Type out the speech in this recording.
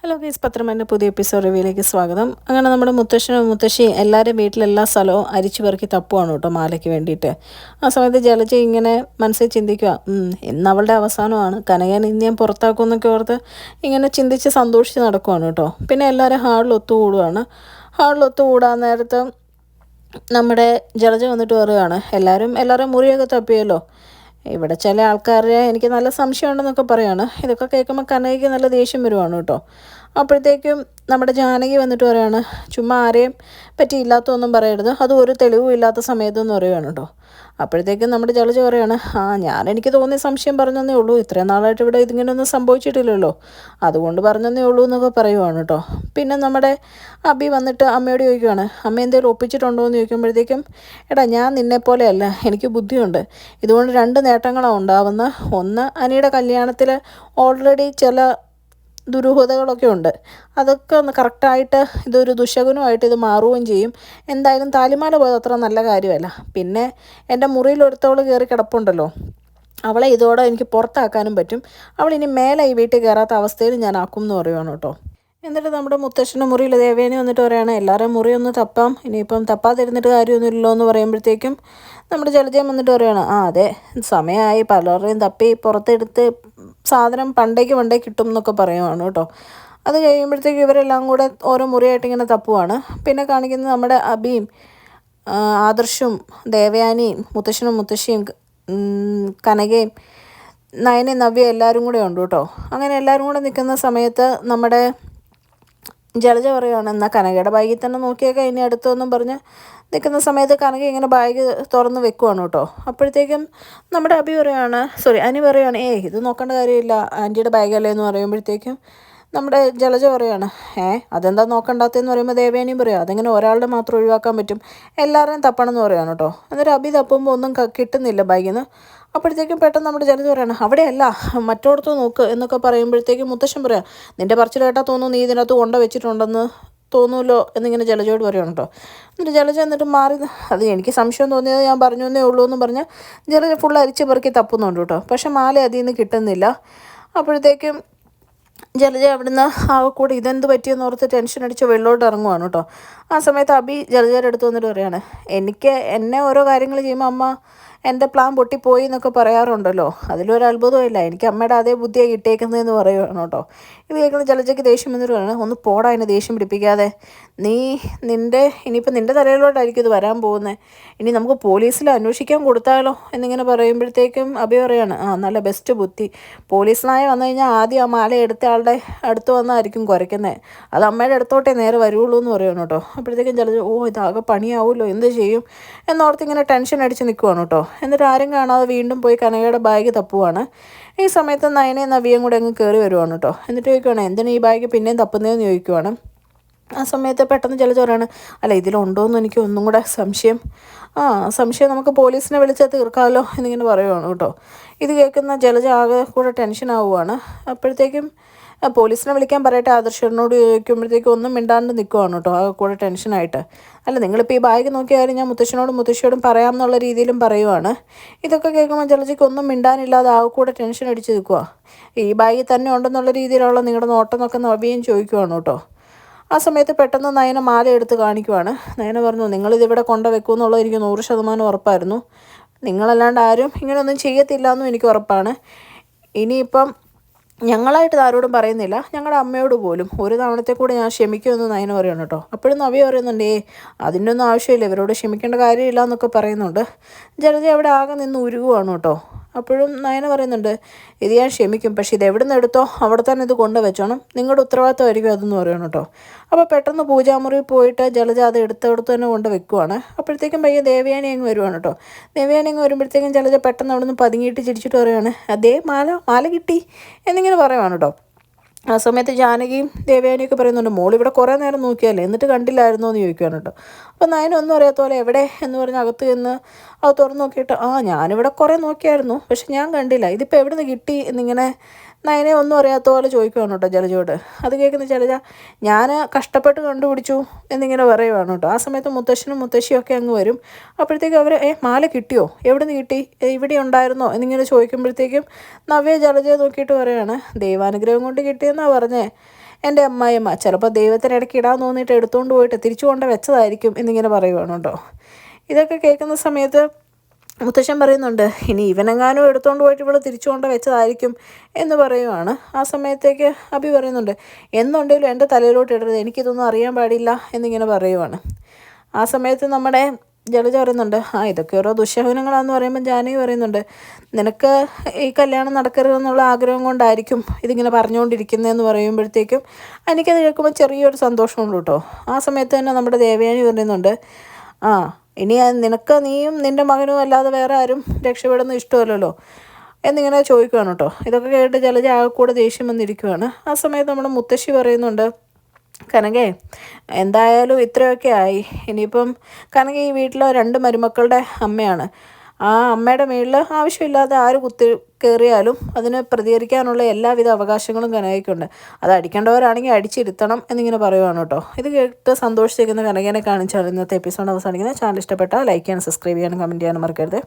Hello guys, പത്രമൻ്റെ പുതിയ episode റിവ്യൂയിലേക്ക് സ്വാഗതം. അങ്ങനെ നമ്മുടെ മുത്തശ്ശനും മുത്തശ്ശി എല്ലാവരും വീട്ടിലെല്ലാ സ്ഥലവും അരിച്ചു പെറുക്കി തപ്പുവാണ് കേട്ടോ മാലയ്ക്ക് വേണ്ടിയിട്ട്. ആ സമയത്ത് ജലജ ഇങ്ങനെ മനസ്സിൽ ചിന്തിക്കുക, ഇന്ന് അവളുടെ അവസാനമാണ്, കനകൻ ഇന്ന് ഞാൻ പുറത്താക്കുമെന്നൊക്കെ ഓർത്ത് ഇങ്ങനെ ചിന്തിച്ച് സന്തോഷിച്ച് നടക്കുവാണ് കേട്ടോ. പിന്നെ എല്ലാവരും ഹാളിൽ ഒത്തുകൂടുകയാണ്. ഹാളിൽ ഒത്തുകൂടാൻ നേരത്ത് നമ്മുടെ ജലജ വന്നിട്ട് പറയുകയാണ്, എല്ലാവരും മുറിയൊക്കെ തപ്പിയല്ലോ, ഇവിടെ ചില ആൾക്കാരെ എനിക്ക് നല്ല സംശയമുണ്ടെന്നൊക്കെ പറയാണ്. ഇതൊക്കെ കേൾക്കുമ്പോൾ കനകയ്ക്ക് നല്ല ദേഷ്യം വരുവാണ് കേട്ടോ. അപ്പോഴത്തേക്കും നമ്മുടെ ജാനകി വന്നിട്ട് പറയാണ്, ചുമ്മാ ആരെയും പറ്റി ഇല്ലാത്തൊന്നും പറയരുത്, അത് ഒരു തെളിവും ഇല്ലാത്ത സമയത്തെന്ന് പറയുകയാണ് കേട്ടോ. അപ്പോഴത്തേക്കും നമ്മുടെ ജലജ പറയാണ്, എനിക്ക് തോന്നിയ സംശയം പറഞ്ഞതേ ഉള്ളൂ, ഇത്രയും നാളായിട്ട് ഇവിടെ ഇതിങ്ങനെയൊന്നും സംഭവിച്ചിട്ടില്ലല്ലോ, അതുകൊണ്ട് പറഞ്ഞതേ ഉള്ളൂ എന്നൊക്കെ പറയുവാണ് കേട്ടോ. പിന്നെ നമ്മുടെ അബി വന്നിട്ട് അമ്മയോട് ചോദിക്കുവാണ്, അമ്മ എന്തെങ്കിലും ഒപ്പിച്ചിട്ടുണ്ടോ എന്ന് ചോദിക്കുമ്പോഴത്തേക്കും, എടാ ഞാൻ നിന്നെപ്പോലെയല്ല, എനിക്ക് ബുദ്ധിയുണ്ട്, ഇതുകൊണ്ട് രണ്ട് നേട്ടങ്ങളാണ് ഉണ്ടാവുന്നത്. ഒന്ന്, അനിയുടെ കല്യാണത്തിൽ ഓൾറെഡി ചില ദുരൂഹതകളൊക്കെ ഉണ്ട്, അതൊക്കെ ഒന്ന് കറക്റ്റായിട്ട് ഇതൊരു ദുശകുനമായിട്ട് ഇത് മാറുകയും ചെയ്യും. എന്തായാലും താലിമാല പോയത് അത്ര നല്ല കാര്യമല്ല. പിന്നെ എൻ്റെ മുറിയിൽ ഒരുത്തവൾ കയറി കിടപ്പുണ്ടല്ലോ, അവളെ ഇതോടെ എനിക്ക് പുറത്താക്കാനും പറ്റും, അവളിനി മേലെ ഈ വീട്ടിൽ കയറാത്ത അവസ്ഥയിൽ ഞാൻ ആക്കും എന്ന് പറയുവാണ് കേട്ടോ. എന്നിട്ട് നമ്മുടെ മുത്തശ്ശൻ്റെ മുറിയിൽ ദേവേനി വന്നിട്ട് പറയുകയാണ്, എല്ലാവരും മുറി ഒന്ന് തപ്പാം, ഇനിയിപ്പം തപ്പാതിരുന്നിട്ട് കാര്യമൊന്നുമില്ലല്ലോ എന്ന് പറയുമ്പോഴത്തേക്കും നമ്മുടെ ജലജയം വന്നിട്ട് പറയുകയാണ്, അതെ സമയമായി, പലരുടെയും തപ്പി പുറത്തെടുത്ത് സാധനം പണ്ടേക്ക് കിട്ടും എന്നൊക്കെ പറയുവാണ് കേട്ടോ. അത് കഴിയുമ്പോഴത്തേക്കും ഇവരെല്ലാം കൂടെ ഓരോ മുറിയായിട്ട് ഇങ്ങനെ തപ്പുവാണ്. പിന്നെ കാണിക്കുന്നത് നമ്മുടെ അബിയും ആദർശും ദേവയാനിയും മുത്തശ്ശനും മുത്തശ്ശിയും കനകയും നയനയും നവ്യ എല്ലാവരും കൂടെ ഉണ്ട് കേട്ടോ. അങ്ങനെ എല്ലാവരും കൂടെ നിൽക്കുന്ന സമയത്ത് നമ്മുടെ ജലജ പറയുകയാണ്, എന്നാൽ കനകയുടെ ബാഗിൽ തന്നെ നോക്കിയേക്കാം ഇനി അടുത്തൊന്നും പറഞ്ഞ് നിൽക്കുന്ന സമയത്ത് കനക ഇങ്ങനെ ബാഗ് തുറന്ന് വെക്കുവാണ് കേട്ടോ. അപ്പോഴത്തേക്കും നമ്മുടെ അനി പറയുകയാണ്, ഇത് നോക്കേണ്ട കാര്യമില്ല, ആൻറ്റിയുടെ ബാഗല്ലേ എന്ന് പറയുമ്പോഴത്തേക്കും നമ്മുടെ ജലജ പറയുകയാണ്, അതെന്താ നോക്കണ്ടാത്തതെന്ന് പറയുമ്പോൾ ദേവേനിയും പറയാം, അതെങ്ങനെ ഒരാളുടെ മാത്രം ഒഴിവാക്കാൻ പറ്റും, എല്ലാവരെയും തപ്പണം എന്ന് പറയുകയാണ് കേട്ടോ. എന്നിട്ട് അബി തപ്പുമ്പോൾ ഒന്നും കിട്ടുന്നില്ല ബാഗിൽ നിന്ന്. അപ്പോഴത്തേക്കും പെട്ടെന്ന് നമ്മുടെ ജലജ പറയണം, അവിടെയല്ല മറ്റോടത്ത് നോക്ക് എന്നൊക്കെ പറയുമ്പോഴത്തേക്കും മുത്തശ്ശൻ പറയാം, നിൻ്റെ പറച്ചിൽ കേട്ടാൽ തോന്നുന്നു നീ ഇതിനകത്ത് കൊണ്ട വെച്ചിട്ടുണ്ടെന്ന് തോന്നുമല്ലോ എന്നിങ്ങനെ ജലജയോട് പറയണം കേട്ടോ. എന്നിട്ട് ജലജ എന്നിട്ട് മാറി, അത് എനിക്ക് സംശയം തോന്നിയത് ഞാൻ പറഞ്ഞു എന്നേ ഉള്ളൂ എന്ന് പറഞ്ഞ് ജലജ ഫുൾ അരിച്ച് പെറുക്കി തപ്പുന്നുണ്ട് കേട്ടോ. പക്ഷെ മാല അതിൽ നിന്ന് കിട്ടുന്നില്ല. അപ്പോഴത്തേക്കും ജലജ അവിടുന്ന് കൂടെ ഇതെന്ത് പറ്റിയെന്ന് ഓർത്ത് ടെൻഷൻ അടിച്ച് വെള്ളോട്ട് ഇറങ്ങുവാണ് കേട്ടോ. ആ സമയത്ത് അബി ജലജയുടെ അടുത്ത് വന്നിട്ട് പറയുകയാണ്, എന്നെ ഓരോ കാര്യങ്ങൾ ചെയ്യുമ്പോൾ അമ്മ എൻ്റെ പ്ലാൻ പൊട്ടിപ്പോയി എന്നൊക്കെ പറയാറുണ്ടല്ലോ, അതിലൊരു അത്ഭുതമില്ല, എനിക്ക് അമ്മയുടെ അതേ ബുദ്ധിയാണ് കിട്ടിയേക്കുന്നതെന്ന് പറയുകയാണ് കേട്ടോ. ഇത് കേൾക്കുന്ന ജലജയ്ക്ക് ദേഷ്യം വന്നിട്ട് പറയുകയാണ്, ഒന്ന് പോടാ എന്നെ ദേഷ്യം പിടിപ്പിക്കാതെ, ഇനിയിപ്പോൾ നിൻ്റെ തലയിലോട്ടായിരിക്കും ഇത് വരാൻ പോകുന്നത്, ഇനി നമുക്ക് പോലീസിൽ അന്വേഷിക്കാൻ കൊടുത്താലോ എന്നിങ്ങനെ പറയുമ്പോഴത്തേക്കും അബി പറയാണ്, നല്ല ബെസ്റ്റ് ബുദ്ധി, പോലീസിനായി വന്നു കഴിഞ്ഞാൽ ആദ്യം ആ മാല എടുത്ത ആളുടെ അടുത്ത് വന്നായിരിക്കും കുരയ്ക്കുന്നത്, അത് അമ്മയുടെ അടുത്തോട്ടേ നേരെ വരുള്ളൂ എന്ന് പറയുകയാണ് കേട്ടോ. അപ്പോഴത്തേക്കും ജലജ, ഇതാകെ പണിയാവുമല്ലോ, എന്ത് ചെയ്യും എന്നോർത്ത് ഇങ്ങനെ ടെൻഷൻ അടിച്ച് നിൽക്കുവാണ് കേട്ടോ. എന്നിട്ട് ആരും കാണാതെ വീണ്ടും പോയി കനകയുടെ ബാഗ് തപ്പുവാണ്. ഈ സമയത്ത് നയനയും നവിയും കൂടെ അങ്ങ് കയറി വരുവാണ് കേട്ടോ. എന്നിട്ട് ചോദിക്കുവാണ്, എന്തിനാ ഈ ബാഗ് പിന്നെയും തപ്പുന്നതെന്ന് ചോദിക്കുവാണ്. ആ സമയത്ത് പെട്ടെന്ന് ജലജ പറയാണ്, അല്ല ഇതിലുണ്ടോയെന്ന് എനിക്ക് ഒന്നും കൂടെ സംശയം നമുക്ക് പോലീസിനെ വിളിച്ചാൽ തീർക്കാമല്ലോ എന്നിങ്ങനെ പറയുവാണ് കേട്ടോ. ഇത് കേൾക്കുന്ന ജലജ ആകെ കൂടെ ടെൻഷൻ ആവുകയാണ്. അപ്പോഴത്തേക്കും പോലീസിനെ വിളിക്കാൻ പറയട്ടെ ആദർശനോട് ചോദിക്കുമ്പോഴത്തേക്കും ഒന്നും മിണ്ടാണ്ട് നിൽക്കുവാണ് കേട്ടോ, ആകെ കൂടെ ടെൻഷനായിട്ട്. അല്ല നിങ്ങളിപ്പോൾ ഈ ബാഗ് നോക്കിയ കാര്യം ഞാൻ മുത്തശ്ശിയോടും പറയാം എന്നുള്ള രീതിയിലും പറയുവാണ്. ഇതൊക്കെ കേൾക്കുമ്പോൾ ജലജയ്ക്ക് ഒന്നും മിണ്ടാനില്ലാതെ ആകെ കൂടെ ടെൻഷൻ അടിച്ച് നിൽക്കുക. ഈ ബാഗിൽ തന്നെ ഉണ്ടെന്നുള്ള രീതിയിലുള്ള നിങ്ങളുടെ നോട്ടം എന്നൊക്കെ നവിയും ചോദിക്കുവാണ് കേട്ടോ. ആ സമയത്ത് പെട്ടെന്ന് നയന മാല എടുത്ത് കാണിക്കുവാണ്. നയന പറഞ്ഞു, നിങ്ങളിതിവിടെ കൊണ്ടുവെക്കുമെന്നുള്ളത് എനിക്ക് 100% ഉറപ്പായിരുന്നു, നിങ്ങളല്ലാണ്ട് ആരും ഇങ്ങനെയൊന്നും ചെയ്യത്തില്ല എന്നും എനിക്ക് ഉറപ്പാണ്. ഇനിയിപ്പം ഞങ്ങളായിട്ട് ആരോടും പറയുന്നില്ല, ഞങ്ങളുടെ അമ്മയോട് പോലും ഒരു തവണത്തെ കൂടെ ഞാൻ ക്ഷമിക്കുമെന്ന് നയന പറയണം കേട്ടോ. അപ്പോഴും നവ്യ പറയുന്നുണ്ട്, അതിൻ്റെ ഒന്നും ആവശ്യമില്ല, ഇവരോട് ക്ഷമിക്കേണ്ട കാര്യമില്ല എന്നൊക്കെ പറയുന്നുണ്ട്. ജലജ അവിടെ ആകെ നിന്ന് ഉരുകുവാണ് കേട്ടോ. അപ്പോഴും നയന പറയുന്നുണ്ട്, ഇത് ഞാൻ ക്ഷമിക്കും, പക്ഷേ ഇത് എവിടെ നിന്ന് എടുത്തോ അവിടെ തന്നെ ഇത് കൊണ്ടുവച്ചോണം, നിങ്ങളുടെ ഉത്തരവാദിത്തമായിരിക്കും അതെന്ന് പറയണം കേട്ടോ. അപ്പോൾ പെട്ടെന്ന് പൂജാമുറിയിൽ പോയിട്ട് ജലജ അത് എടുത്തടുത്ത് തന്നെ കൊണ്ട് വെക്കുവാണ്. അപ്പോഴത്തേക്കും പയ്യെ ദേവയാനി അങ്ങ് വരുവാണ് കേട്ടോ. ദേവയാനി അങ്ങ് വരുമ്പോഴത്തേക്കും ജലജ പെട്ടെന്ന് അവിടെ നിന്ന് പതുങ്ങിയിട്ട് ചിരിച്ചിട്ട് പറയുവാണ്, അതേ മാല കിട്ടി എന്നിങ്ങനെ പറയുവാണ് കേട്ടോ. ആ സമയത്ത് ജാനകിയും ദേവയാനിയൊക്കെ പറയുന്നുണ്ട്, മോളിവിടെ കുറേ നേരം നോക്കിയല്ലേ എന്നിട്ട് കണ്ടില്ലായിരുന്നോ എന്ന് ചോദിക്കുകയാണ് കേട്ടോ. അപ്പോൾ നയനൊന്നും അറിയാത്ത പോലെ എവിടെ എന്ന് പറഞ്ഞ് അകത്ത് ചെന്ന് അത് തുറന്ന് നോക്കിയിട്ട്, ഞാനിവിടെ കുറേ നോക്കിയായിരുന്നു, പക്ഷെ ഞാൻ കണ്ടില്ല, ഇതിപ്പോൾ എവിടെ നിന്ന് കിട്ടി എന്നിങ്ങനെ നയനെ ഒന്നും അറിയാത്ത പോലെ ചോദിക്കുവാണ് കേട്ടോ ജലജയോട്. അത് കേൾക്കുന്ന ജലജ, ഞാൻ കഷ്ടപ്പെട്ട് കണ്ടുപിടിച്ചു എന്നിങ്ങനെ പറയുവാണ് കേട്ടോ. ആ സമയത്ത് മുത്തശ്ശനും മുത്തശ്ശിയും ഒക്കെ അങ്ങ് വരും. അപ്പോഴത്തേക്കും അവർ മാല കിട്ടിയോ, എവിടെ നിന്ന് കിട്ടി, ഇവിടെ ഉണ്ടായിരുന്നോ എന്നിങ്ങനെ ചോദിക്കുമ്പോഴത്തേക്കും നവ്യ ജലജയെ നോക്കിയിട്ട് പറയുകയാണ്, ദൈവാനുഗ്രഹം കൊണ്ട് കിട്ടിയെന്നാണ് പറഞ്ഞേ, എൻ്റെ അമ്മായിയമ്മ ചിലപ്പോൾ ദൈവത്തിന് ഇടയ്ക്ക് ഇടാൻ തോന്നിയിട്ട് എടുത്തുകൊണ്ട് പോയിട്ട് തിരിച്ചു കൊണ്ട് വെച്ചതായിരിക്കും എന്നിങ്ങനെ പറയുവാണ് കേട്ടോ. ഇതൊക്കെ കേൾക്കുന്ന സമയത്ത് മുത്തശ്ശൻ പറയുന്നുണ്ട്, ഇനി ഇവനെങ്ങാനും എടുത്തുകൊണ്ട് പോയിട്ട് ഇവൾ തിരിച്ചു കൊണ്ട് വെച്ചതായിരിക്കും എന്ന് പറയുവാണ്. ആ സമയത്തേക്ക് അഭി പറയുന്നുണ്ട്, എന്നുണ്ടെങ്കിലും എൻ്റെ തലയിലോട്ട് ഇടരുത്, എനിക്കിതൊന്നും അറിയാൻ പാടില്ല എന്നിങ്ങനെ പറയുവാണ്. ആ സമയത്ത് നമ്മുടെ ജലജ പറയുന്നുണ്ട്, ഇതൊക്കെ ഓരോ ദുശ്ശകുനങ്ങളാന്ന് പറയുമ്പോൾ ജാനകി പറയുന്നുണ്ട്, നിനക്ക് ഈ കല്യാണം നടക്കരുതെന്നുള്ള ആഗ്രഹം കൊണ്ടായിരിക്കും ഇതിങ്ങനെ പറഞ്ഞുകൊണ്ടിരിക്കുന്നതെന്ന് പറയുമ്പോഴത്തേക്കും എനിക്കത് കേൾക്കുമ്പോൾ ചെറിയൊരു സന്തോഷമുണ്ട് കേട്ടോ. ആ സമയത്ത് തന്നെ നമ്മുടെ ദേവയാനി പറയുന്നുണ്ട്, ഇനി നിനക്ക് നീയും നിൻ്റെ മകനും അല്ലാതെ വേറെ ആരും രക്ഷപ്പെടുന്ന ഇഷ്ടമല്ലല്ലോ എന്നിങ്ങനെ ചോദിക്കുകയാണ് കേട്ടോ. ഇതൊക്കെ കേട്ട് ജലജ ആകെക്കൂടെ ദേഷ്യം വന്നിരിക്കുകയാണ്. ആ സമയത്ത് നമ്മുടെ മുത്തശ്ശി പറയുന്നുണ്ട്, കനകേ എന്തായാലും ഇത്രയൊക്കെ ആയി, ഇനിയിപ്പം കനക ഈ വീട്ടിലെ 2 മരുമക്കളുടെ അമ്മയാണ്. ആ അമ്മയുടെ മേളിൽ ആവശ്യമില്ലാതെ ആര് കയറിയാലും അതിന് പ്രതികരിക്കാനുള്ള എല്ലാവിധ അവകാശങ്ങളും കനകയ്ക്കുണ്ട്. അത് അടിക്കേണ്ടവരാണെങ്കിൽ അടിച്ചിരുത്തണം എന്നിങ്ങനെ പറയുവാണ് കേട്ടോ. ഇത് കേട്ട് സന്തോഷിച്ചിരിക്കുന്ന കനകനെ കാണിച്ചാണ് ഇന്നത്തെ എപ്പിസോഡ് അവസാനിക്കുന്നത്. ചാനൽ ഇഷ്ടപ്പെട്ടാൽ ലൈക്ക് ചെയ്യാനും സബ്സ്ക്രൈബ് ചെയ്യാനും കമൻറ്റ് ചെയ്യാനും മറക്കരുത്.